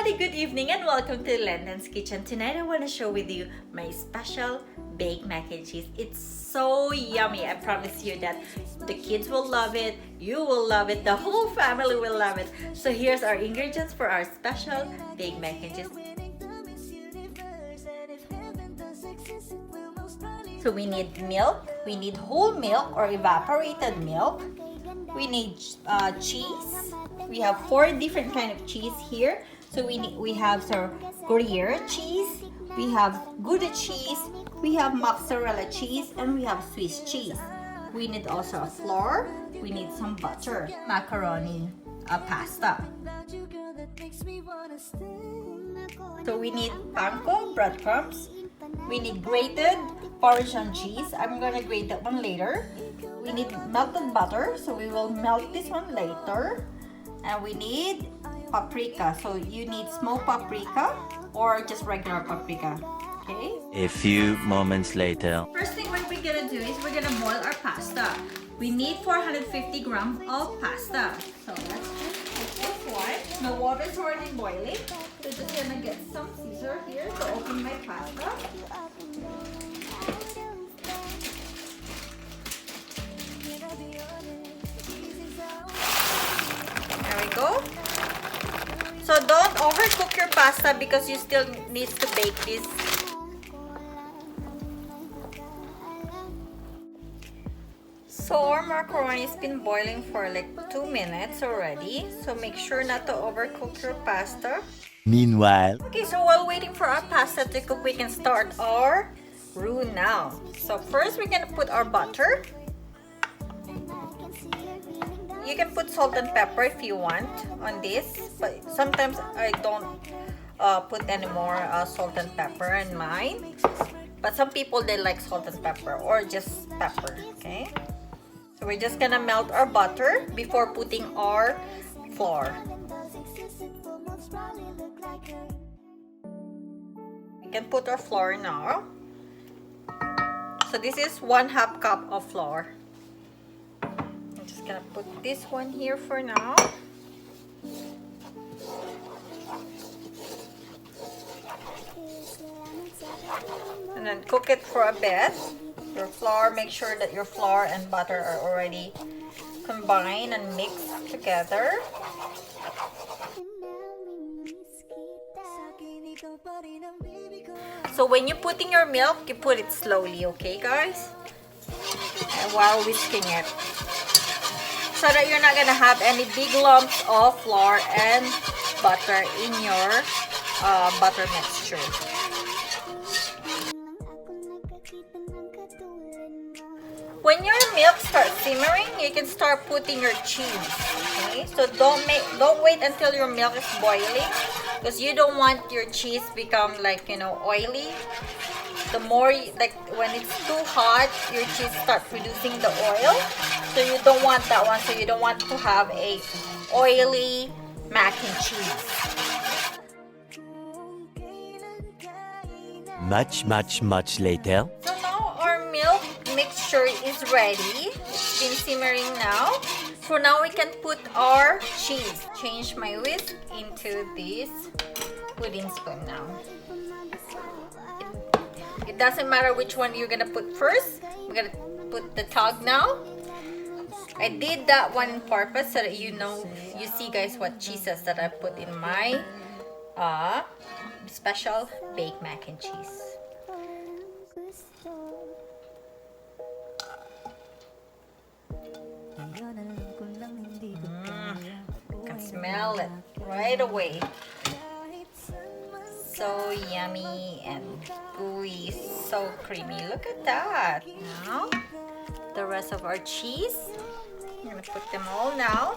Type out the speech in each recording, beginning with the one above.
everybody, good evening and welcome to London's Kitchen. Tonight I want to share with you my special baked mac and cheese. It's so yummy. I promise you that the kids will love it, you will love it, the whole family will love it. So here's our ingredients for our special baked mac and cheese. So we need milk, we need whole milk or evaporated milk, we need cheese. We have 4 different kind of cheese here. So we have gruyere cheese, we have gouda cheese, we have mozzarella cheese, and we have Swiss cheese. We need also a flour, we need some butter, macaroni, pasta. So we need panko, breadcrumbs. We need grated Parmesan cheese. I'm gonna grate that one later. We need melted butter, so we will melt this one later. And we need paprika, so you need smoked paprika or just regular paprika. Okay. A few moments later. First thing what we're gonna do is we're gonna boil our pasta. We need 450 grams of pasta. So let's just put this one. The water is already boiling. So just gonna get some scissors here to open my pasta. There we go. So don't overcook your pasta because you still need to bake this. So our macaroni has been boiling for like 2 minutes already. So make sure not to overcook your pasta. Meanwhile. Okay, so while waiting for our pasta to cook, we can start our roux now. So first we're gonna put our butter. You can put salt and pepper if you want on this, but sometimes I don't put any more salt and pepper in mine. But some people, they like salt and pepper or just pepper, okay? So we're just gonna melt our butter before putting our flour. We can put our flour now. So this is 1/2 cup of flour. Gonna put this one here for now. And then cook it for a bit. Your flour, make sure that your flour and butter are already combined and mixed together. So when you're putting your milk, you put it slowly, okay guys? And while whisking it, so that you're not gonna have any big lumps of flour and butter in your butter mixture. When your milk starts simmering, you can start putting your cheese. Okay, so don't wait until your milk is boiling, because you don't want your cheese become like, you know, oily. The more, like when it's too hot, your cheese start producing the oil. So you don't want that one. So you don't want to have a oily mac and cheese. Much later. So now our milk mixture is ready. It's been simmering now. So now we can put our cheese. Change my whisk into this pudding spoon now. It doesn't matter which one you're gonna put first. We're gonna put the tog now. I did that one on purpose so that you know, you see guys what cheeses that I put in my special baked mac and cheese. You can smell it right away. So yummy and gooey, so creamy. Look at that. Now, the rest of our cheese. I'm gonna put them all now.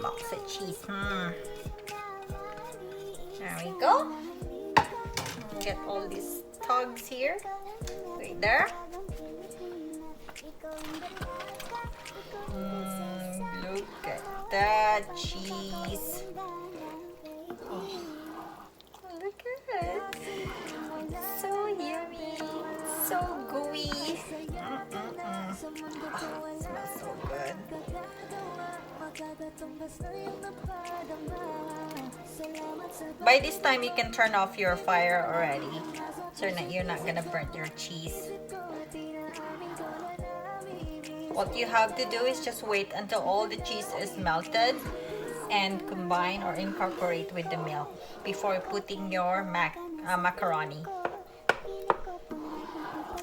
Box of cheese. There we go. Get all these togs here. Right there. Look at that cheese. Oh, look at it. It's so yummy. So gooey. It smells so good. By this time, you can turn off your fire already, so that you're not gonna burn your cheese. What you have to do is just wait until all the cheese is melted and combine or incorporate with the milk before putting your macaroni.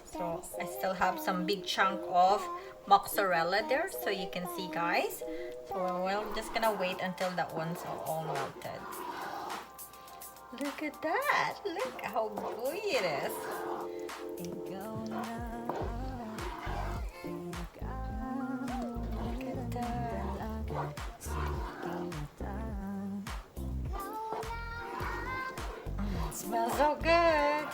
So I still have some big chunk of mozzarella there, so you can see, guys. So we're just gonna wait until that one's all melted. Look at that! Look how gooey it is. Look at that. It smells so good.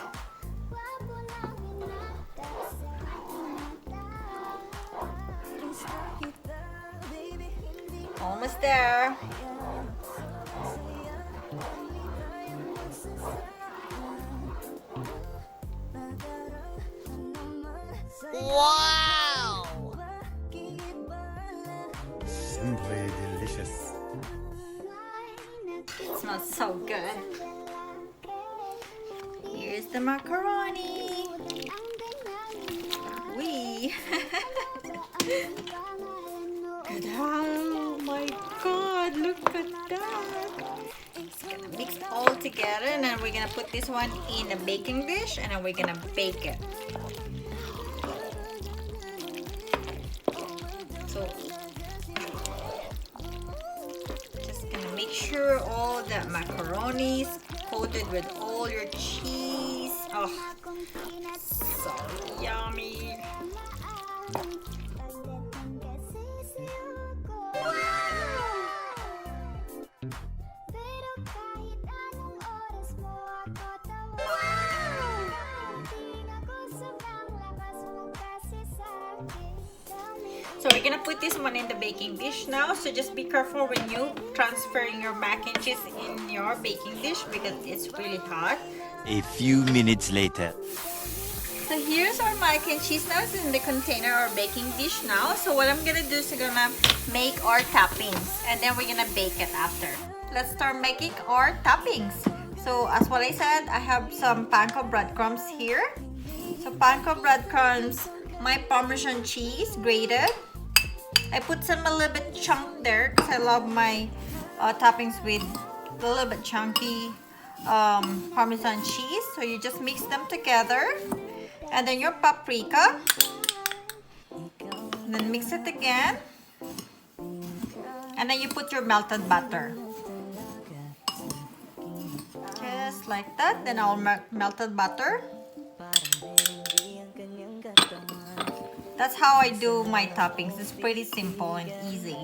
Almost there. Wow! Simply delicious. It smells so good. Here's the macaroni. Wee. Oh my god, look at that. It's gonna mix all together, and then we're gonna put this one in a baking dish, and then we're gonna bake it. So just gonna make sure all that macaroni is coated with all your cheese. Oh, so yummy. So we're gonna put this one in the baking dish now. So just be careful when you transferring your mac and cheese in your baking dish because it's really hot. A few minutes later. So here's our mac and cheese now. It's in the container or baking dish now. So what I'm gonna do is I'm gonna make our toppings and then we're gonna bake it after. Let's start making our toppings. So as what I said, I have some panko breadcrumbs here. So panko breadcrumbs, my Parmesan cheese grated. I put some a little bit chunk there because I love my toppings with a little bit chunky Parmesan cheese. So you just mix them together. And then your paprika. And then mix it again. And then you put your melted butter. Just like that. Then our melted butter. That's how I do my toppings. It's pretty simple and easy.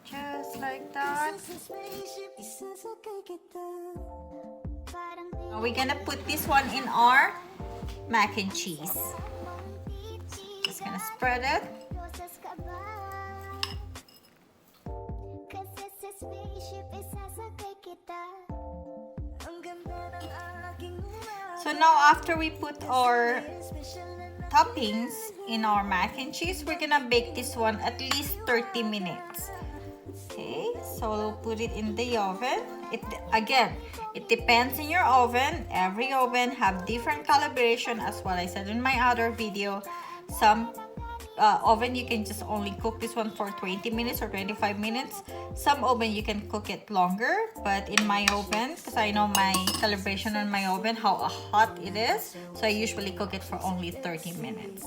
Just like that. Now we're gonna put this one in our mac and cheese. Just gonna spread it. So now after we put our toppings in our mac and cheese, we're gonna bake this one at least 30 minutes. Okay, so we'll put it in the oven. It depends on your oven. Every oven have different calibration, as what I said in my other video. Some oven you can just only cook this one for 20 minutes or 25 minutes. Some oven you can cook it longer, but in my oven, because I know my calibration on my oven, how hot it is, so I usually cook it for only 30 minutes.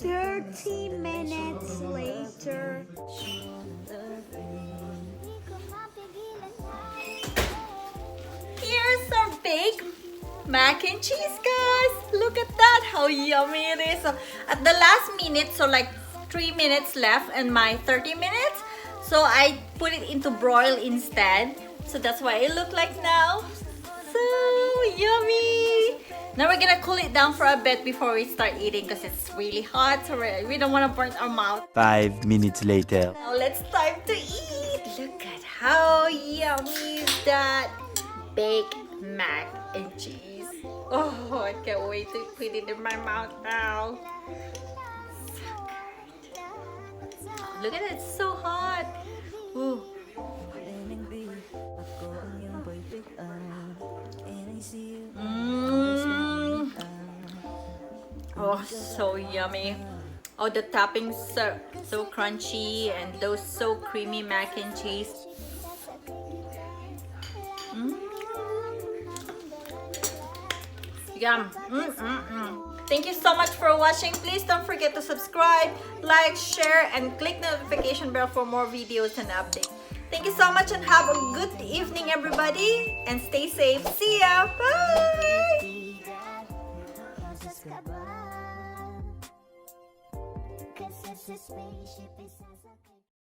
30 minutes later. Here's our baked mac and cheese, guys. Look at that, how yummy it is. So at the last minute, so like 3 minutes left in my 30 minutes, so I put it into broil instead. So that's what it look like now. So yummy. Now we're gonna cool it down for a bit before we start eating because it's really hot, so we don't want to burn our mouth. 5 minutes later. Now let's time to eat. Look at how yummy is that baked mac and cheese. Oh, I can't wait to put it in my mouth now. Look at it, it's so hot. Ooh. Mm. Oh, so yummy. Oh, the toppings are so crunchy and those so creamy mac and cheese. Mm. Yum. Thank you so much for watching. Please don't forget to subscribe, like, share, and click the notification bell for more videos and updates. Thank you so much and have a good evening, everybody. And stay safe. See ya. Bye. 'Cause it's a spaceship, it's